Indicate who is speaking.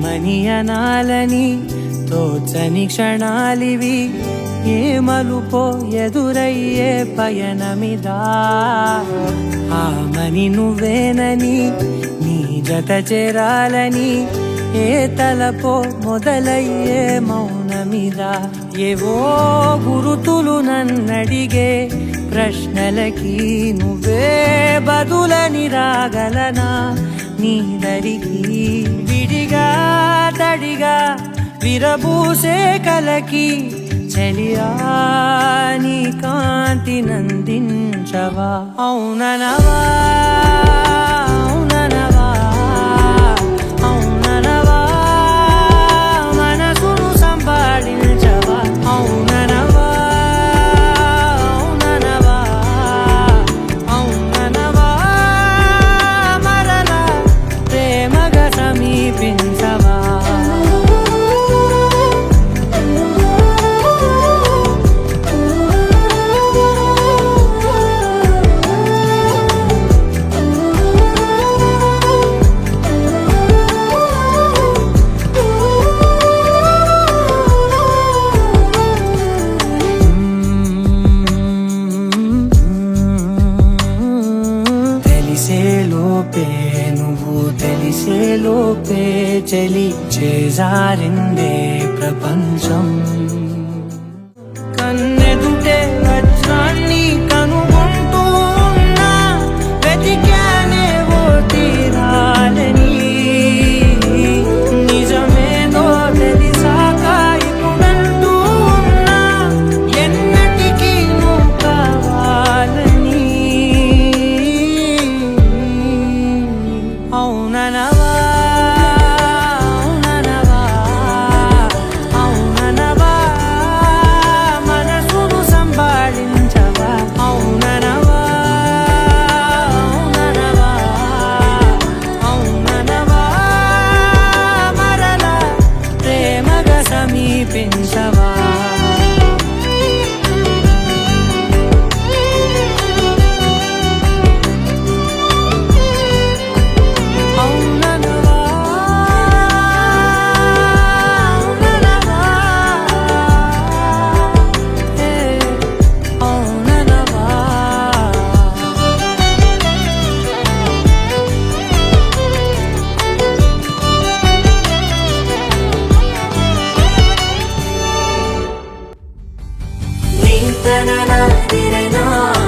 Speaker 1: ఏమని అనాలని తోచని క్షణాలివి, ఏ మలుపో ఎదురయ్యే పయనమిదా. ఆమని నువ్వేనని నీ జత చేరాలని, ఏ తలపో మొదలయ్యే మౌనమిదా. ఏవో గురుతులు నన్నడిగే ప్రశ్నలకి నువ్వే బదులని రాగలనా నీ దరికి. విడిగా తడిగా విరబూసే కలకి చెలియా నీ కాంతి నందించవా. అవుననవా అవుననవా అవుననవా మనసును సంపాదించవా. అవుననవా అవుననవా అవుననవా మరలా ప్రేమగా సమీపించవా. నువ్వు తెలిసే లోపే చలి చేజారిందే ప్రపంచం. కన్నెదుటే వజ్రాన్ని కనుగొంటూ ఉన్నా, వెతికానే ఓ తీరాలని. నిజమేదో తెలిసాక ఇప్పుడంటూ ఉన్నా, ఎన్నటికీ నువ్వు కావాలని. అవుననవా అవుననవా అవుననవా మనసును సంపాదించవా. అవుననవా అవుననవా అవుననవా మరలా ప్రేమగా సమీపించవా. Na na na na na